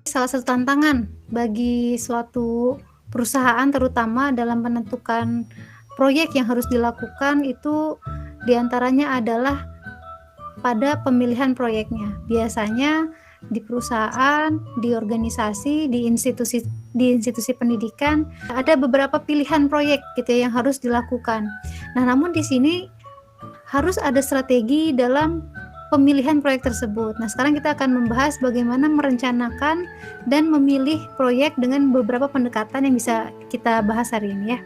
Salah satu tantangan bagi suatu perusahaan terutama dalam menentukan proyek yang harus dilakukan itu diantaranya adalah pada pemilihan proyeknya. Biasanya di perusahaan, di organisasi, di institusi pendidikan ada beberapa pilihan proyek gitu ya yang harus dilakukan. Nah, namun di sini harus ada strategi dalam pemilihan proyek tersebut. Nah, sekarang kita akan membahas bagaimana merencanakan dan memilih proyek dengan beberapa pendekatan yang bisa kita bahas hari ini ya.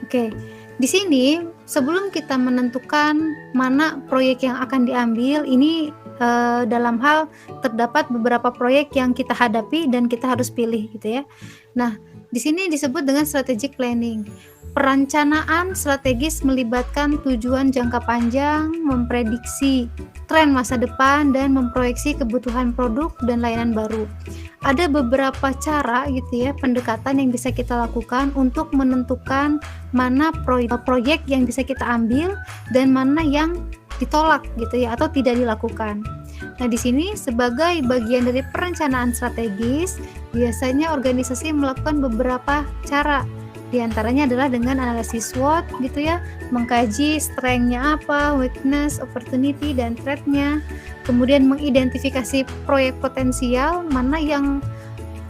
Oke, di sini sebelum kita menentukan mana proyek yang akan diambil, ini dalam hal terdapat beberapa proyek yang kita hadapi dan kita harus pilih gitu ya. Nah, di sini disebut dengan strategic planning. Perencanaan strategis melibatkan tujuan jangka panjang, memprediksi tren masa depan, dan memproyeksi kebutuhan produk dan layanan baru. Ada beberapa cara gitu ya, pendekatan yang bisa kita lakukan untuk menentukan mana proyek yang bisa kita ambil dan mana yang ditolak gitu ya atau tidak dilakukan. Nah, di sini sebagai bagian dari perencanaan strategis, biasanya organisasi melakukan beberapa cara. Di antaranya adalah dengan analisis SWOT gitu ya, mengkaji strength-nya apa, weakness, opportunity, dan threat-nya. Kemudian mengidentifikasi proyek potensial, mana yang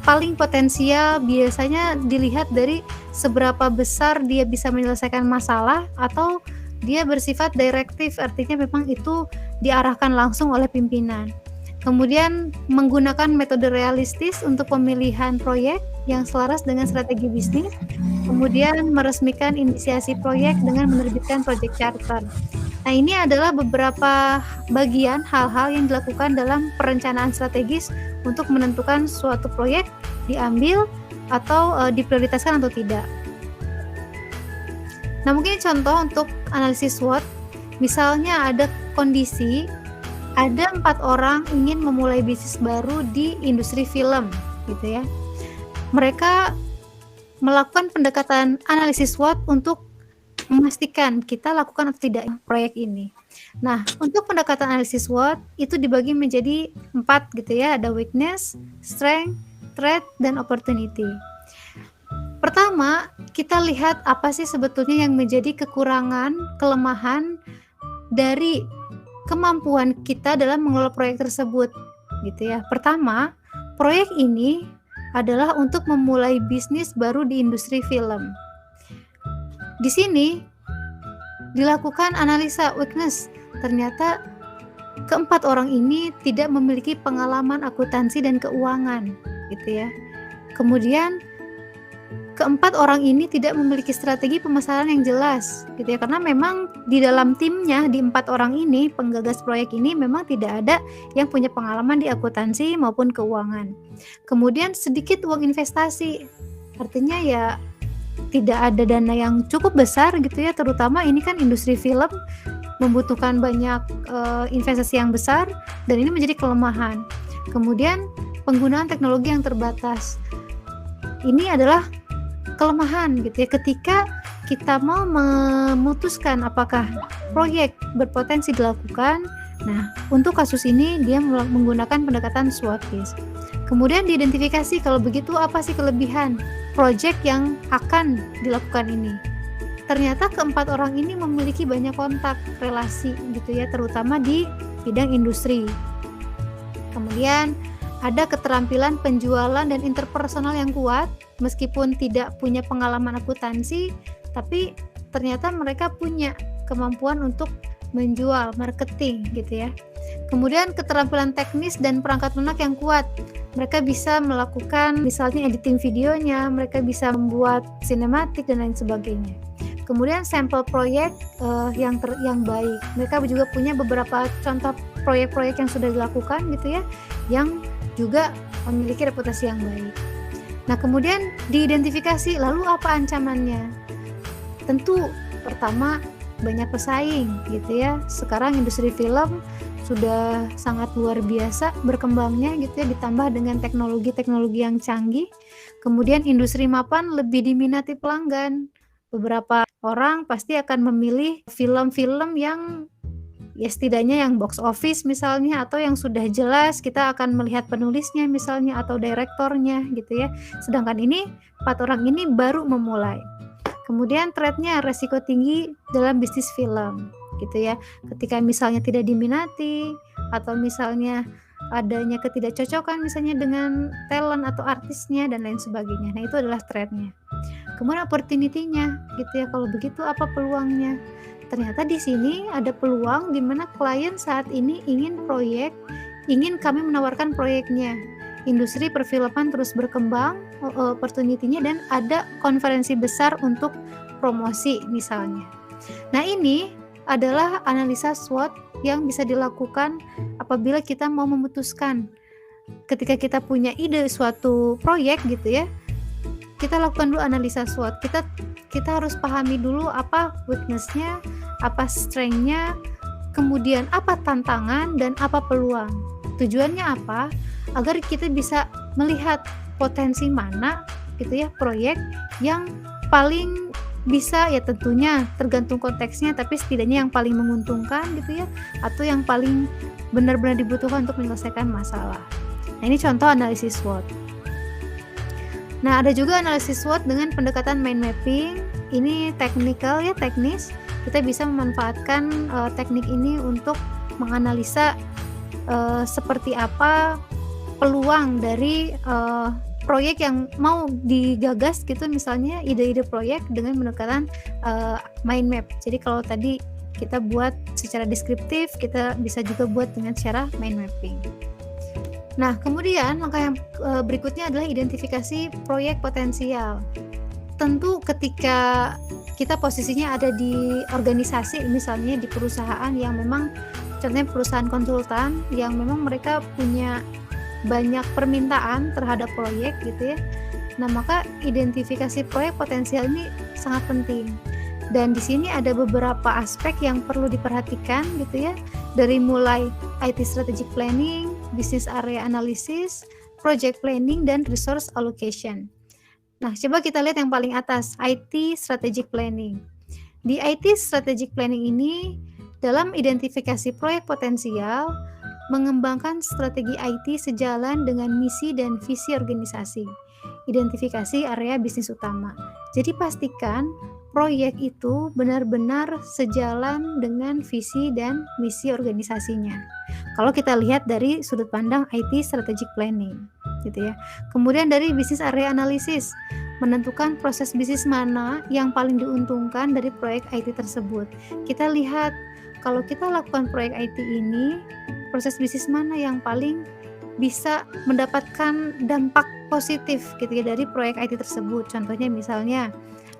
paling potensial, biasanya dilihat dari seberapa besar dia bisa menyelesaikan masalah atau dia bersifat direktif, artinya memang itu diarahkan langsung oleh pimpinan. Kemudian menggunakan metode realistis untuk pemilihan proyek yang selaras dengan strategi bisnis. Kemudian meresmikan inisiasi proyek dengan menerbitkan project charter. Nah, ini adalah beberapa bagian hal-hal yang dilakukan dalam perencanaan strategis untuk menentukan suatu proyek diambil atau diprioritaskan atau tidak. Nah, mungkin contoh untuk analisis SWOT, misalnya ada kondisi ada 4 orang ingin memulai bisnis baru di industri film gitu ya. Mereka melakukan pendekatan analisis SWOT untuk memastikan kita lakukan atau tidak proyek ini. Nah, untuk pendekatan analisis SWOT itu dibagi menjadi 4 gitu ya, ada weakness, strength, threat, dan opportunity. Pertama, kita lihat apa sih sebetulnya yang menjadi kekurangan, kelemahan dari kemampuan kita dalam mengelola proyek tersebut gitu ya. Pertama, proyek ini adalah untuk memulai bisnis baru di industri film. Di sini dilakukan analisa weakness. Ternyata keempat orang ini tidak memiliki pengalaman akuntansi dan keuangan gitu ya. Kemudian keempat orang ini tidak memiliki strategi pemasaran yang jelas gitu ya, karena memang di dalam timnya, di 4 orang ini penggagas proyek ini memang tidak ada yang punya pengalaman di akuntansi maupun keuangan. Kemudian sedikit uang investasi, artinya ya tidak ada dana yang cukup besar gitu ya, terutama ini kan industri film membutuhkan banyak investasi yang besar dan ini menjadi kelemahan. Kemudian penggunaan teknologi yang terbatas, ini adalah kelemahan gitu ya, ketika kita mau memutuskan apakah proyek berpotensi dilakukan. Nah, untuk kasus ini dia menggunakan pendekatan SWOT case. Kemudian diidentifikasi kalau begitu apa sih kelebihan proyek yang akan dilakukan ini. Ternyata keempat orang ini memiliki banyak kontak relasi gitu ya, terutama di bidang industri. Kemudian ada keterampilan penjualan dan interpersonal yang kuat, meskipun tidak punya pengalaman akuntansi, tapi ternyata mereka punya kemampuan untuk menjual, marketing gitu ya. Kemudian keterampilan teknis dan perangkat lunak yang kuat. Mereka bisa melakukan misalnya editing videonya, mereka bisa membuat sinematik dan lain sebagainya. Kemudian sampel proyek yang baik. Mereka juga punya beberapa contoh proyek-proyek yang sudah dilakukan gitu ya, yang juga memiliki reputasi yang baik. Nah, kemudian diidentifikasi lalu apa ancamannya. Tentu pertama banyak pesaing gitu ya. Sekarang industri film sudah sangat luar biasa berkembangnya gitu ya, ditambah dengan teknologi-teknologi yang canggih. Kemudian industri mapan lebih diminati pelanggan. Beberapa orang pasti akan memilih film-film yang ya setidaknya yang box office misalnya, atau yang sudah jelas kita akan melihat penulisnya misalnya atau direktornya gitu ya. Sedangkan ini 4 orang ini baru memulai. Kemudian threat-nya resiko tinggi dalam bisnis film gitu ya. Ketika misalnya tidak diminati atau misalnya adanya ketidakcocokan misalnya dengan talent atau artisnya dan lain sebagainya. Nah, itu adalah threat-nya. Kemudian opportunity-nya gitu ya. Kalau begitu apa peluangnya? Ternyata di sini ada peluang di mana klien saat ini ingin kami menawarkan proyeknya. Industri perfilman terus berkembang, opportunity-nya, dan ada konferensi besar untuk promosi misalnya. Nah, ini adalah analisa SWOT yang bisa dilakukan apabila kita mau memutuskan. Ketika kita punya ide suatu proyek gitu ya, kita lakukan dulu analisa SWOT. Kita harus pahami dulu apa weakness-nya, apa strength-nya, kemudian apa tantangan dan apa peluang. Tujuannya apa? Agar kita bisa melihat potensi mana gitu ya proyek yang paling bisa, ya tentunya tergantung konteksnya, tapi setidaknya yang paling menguntungkan gitu ya, atau yang paling benar-benar dibutuhkan untuk menyelesaikan masalah. Nah, ini contoh analisis SWOT. Nah, ada juga analisis SWOT dengan pendekatan mind mapping. Ini teknikal ya, teknis. Kita bisa memanfaatkan teknik ini untuk menganalisa seperti apa peluang dari proyek yang mau digagas gitu, misalnya ide-ide proyek dengan pendekatan mind map. Jadi kalau tadi kita buat secara deskriptif, kita bisa juga buat dengan cara mind mapping. Nah, kemudian langkah yang berikutnya adalah identifikasi proyek potensial. Tentu ketika kita posisinya ada di organisasi, misalnya di perusahaan yang memang, contohnya perusahaan konsultan yang memang mereka punya banyak permintaan terhadap proyek gitu ya. Nah, maka identifikasi proyek potensial ini sangat penting. Dan di sini ada beberapa aspek yang perlu diperhatikan gitu ya. Dari mulai IT strategic planning, business area analysis, project planning, dan resource allocation. Nah, coba kita lihat yang paling atas, IT strategic planning. Di IT strategic planning ini, dalam identifikasi proyek potensial, mengembangkan strategi IT sejalan dengan misi dan visi organisasi. Identifikasi area bisnis utama. Jadi pastikan proyek itu benar-benar sejalan dengan visi dan misi organisasinya. Kalau kita lihat dari sudut pandang IT strategic planning, gitu ya. Kemudian dari bisnis area analysis, menentukan proses bisnis mana yang paling diuntungkan dari proyek IT tersebut. Kita lihat kalau kita lakukan proyek IT ini, proses bisnis mana yang paling bisa mendapatkan dampak positif gitu ya dari proyek IT tersebut. Contohnya misalnya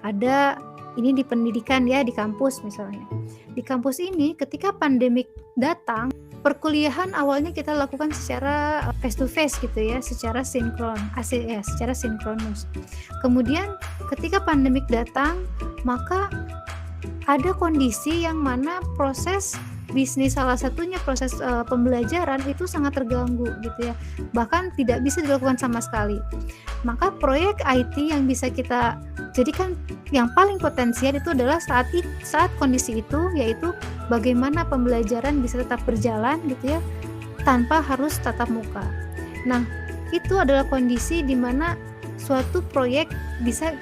ada ini di pendidikan ya, di kampus misalnya. Di kampus ini ketika pandemik datang, perkuliahan awalnya kita lakukan secara face to face gitu ya, secara sinkron, secara sinkronus. Kemudian ketika pandemik datang, maka ada kondisi yang mana proses bisnis, salah satunya proses pembelajaran itu sangat terganggu gitu ya, bahkan tidak bisa dilakukan sama sekali. Maka proyek IT yang bisa kita jadikan yang paling potensial itu adalah saat kondisi itu, yaitu bagaimana pembelajaran bisa tetap berjalan gitu ya, tanpa harus tatap muka. Nah, itu adalah kondisi di mana suatu proyek bisa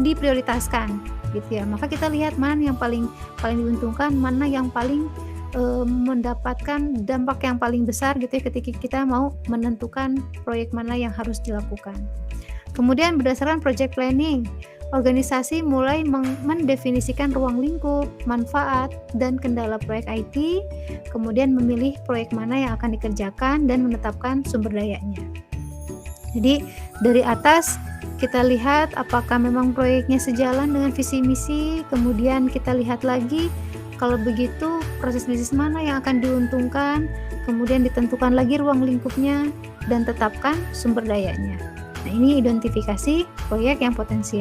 diprioritaskan gitu ya. Maka kita lihat mana yang paling diuntungkan, mana yang paling mendapatkan dampak yang paling besar gitu ya, ketika kita mau menentukan proyek mana yang harus dilakukan. Kemudian berdasarkan project planning, organisasi mulai mendefinisikan ruang lingkup, manfaat, dan kendala proyek IT, kemudian memilih proyek mana yang akan dikerjakan dan menetapkan sumber dayanya. Jadi dari atas kita lihat apakah memang proyeknya sejalan dengan visi misi, kemudian kita lihat lagi kalau begitu proses bisnis mana yang akan diuntungkan, kemudian ditentukan lagi ruang lingkupnya dan tetapkan sumber dayanya. Nah, ini identifikasi proyek yang potensial.